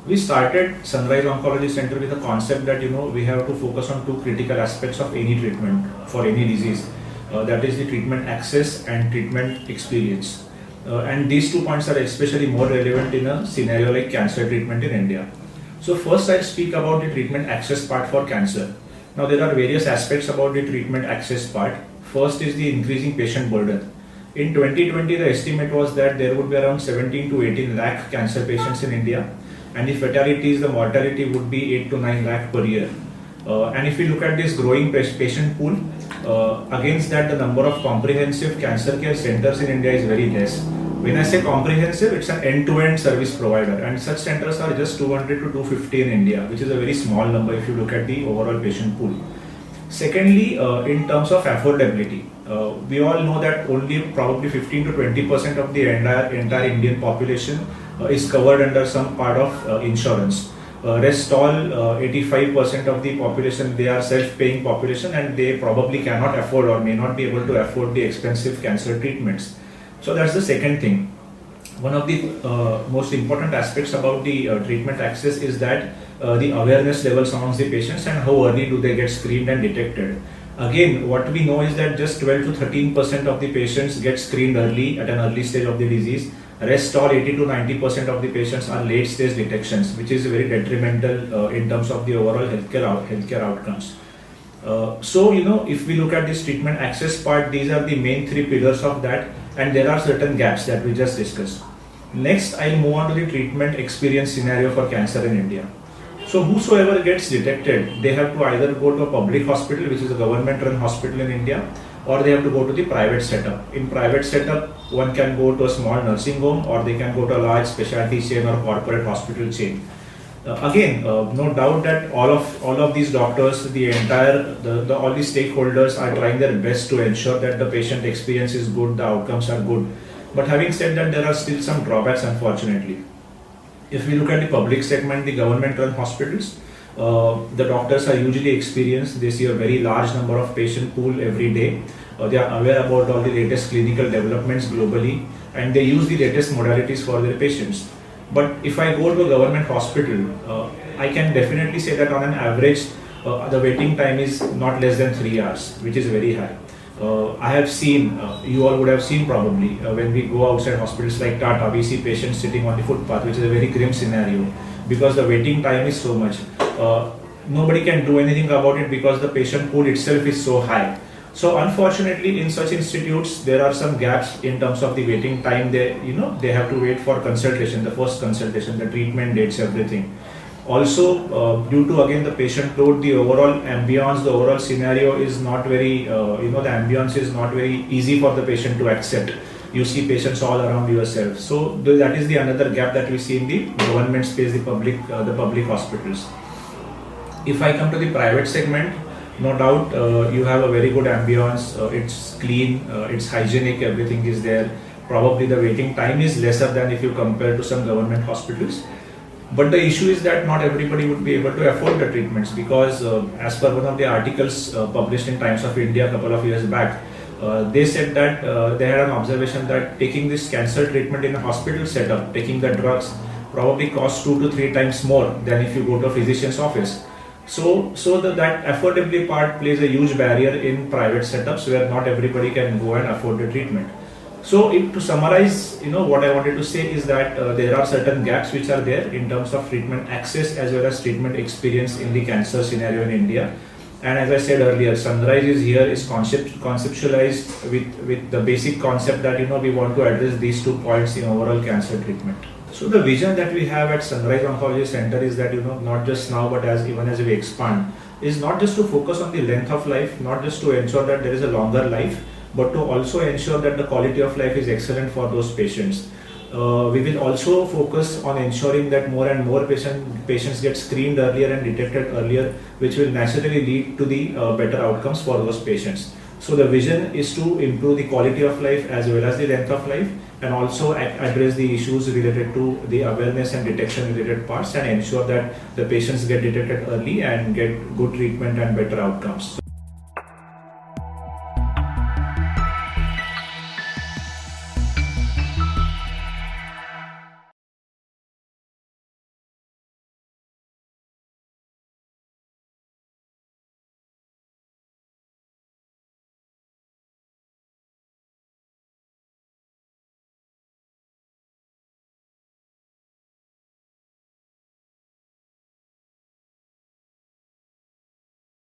We started Sunrise Oncology Center with a concept that we have to focus on two critical aspects of any treatment for any disease. That is the treatment access and treatment experience. And these 2 points are especially more relevant in a scenario like cancer treatment in India. So first I'll speak about the treatment access part for cancer. Now there are various aspects about the treatment access part. First is the increasing patient burden. In 2020, the estimate was that there would be around 17 to 18 lakh cancer patients in India, and the fatalities, the mortality would be 8 to 9 lakh per year. And if we look at this growing patient pool, against that the number of comprehensive cancer care centers in India is very less. When I say comprehensive, it's an end-to-end service provider, and such centers are just 200 to 250 in India, which is a very small number if you look at the overall patient pool. Secondly, in terms of affordability, we all know that only probably 15 to 20% of the entire Indian population is covered under some part of insurance. Rest all 85% of the population, they are self-paying population, and they probably cannot afford or may not be able to afford the expensive cancer treatments. So that's the second thing. One of the most important aspects about the treatment access is that the awareness levels amongst the patients and how early do they get screened and detected. Again, what we know is that just 12 to 13% of the patients get screened early at an early stage of the disease. Rest all 80 to 90% of the patients are late stage detections, which is very detrimental in terms of the overall healthcare outcomes. So if we look at this treatment access part, these are the main three pillars of that, and there are certain gaps that we just discussed. Next, I'll move on to the treatment experience scenario for cancer in India. So whosoever gets detected, they have to either go to a public hospital, which is a government-run hospital in India, or they have to go to the private setup. In private setup, one can go to a small nursing home, or they can go to a large specialty chain or corporate hospital chain. Again, no doubt that all of these doctors, all the stakeholders are trying their best to ensure that the patient experience is good, the outcomes are good. But having said that, there are still some drawbacks, unfortunately. If we look at the public segment, the government-run hospitals, the doctors are usually experienced. They see a very large number of patient pool every day. They are aware about all the latest clinical developments globally, and they use the latest modalities for their patients. But if I go to a government hospital, I can definitely say that on an average, the waiting time is not less than 3 hours, which is very high. I have seen, you all would have seen probably, when we go outside hospitals like Tata, we see patients sitting on the footpath, which is a very grim scenario because the waiting time is so much. Nobody can do anything about it because the patient pool itself is so high. So unfortunately, in such institutes, there are some gaps in terms of the waiting time. They have to wait for consultation, the first consultation, the treatment dates, everything. Also, due to again the patient load, the overall ambience, the overall scenario is not very, the ambience is not very easy for the patient to accept. You see patients all around yourself. So that is the another gap that we see in the government space, the public hospitals. If I come to the private segment, no doubt you have a very good ambience. It's clean, it's hygienic, everything is there. Probably the waiting time is lesser than if you compare to some government hospitals. But the issue is that not everybody would be able to afford the treatments because as per one of the articles published in Times of India a couple of years back, they said that they had an observation that taking this cancer treatment in a hospital setup, taking the drugs, probably costs 2 to 3 times more than if you go to a physician's office. So that affordability part plays a huge barrier in private setups where not everybody can go and afford the treatment. So to summarize, what I wanted to say is that there are certain gaps which are there in terms of treatment access as well as treatment experience in the cancer scenario in India. And as I said earlier, Sunrise is conceptualized with the basic concept that we want to address these 2 points in overall cancer treatment. So the vision that we have at Sunrise Oncology Center is that not just now but even as we expand, is not just to focus on the length of life, not just to ensure that there is a longer life, but to also ensure that the quality of life is excellent for those patients. We will also focus on ensuring that more and more patients get screened earlier and detected earlier, which will naturally lead to the better outcomes for those patients. So the vision is to improve the quality of life as well as the length of life, and also address the issues related to the awareness and detection related parts, and ensure that the patients get detected early and get good treatment and better outcomes.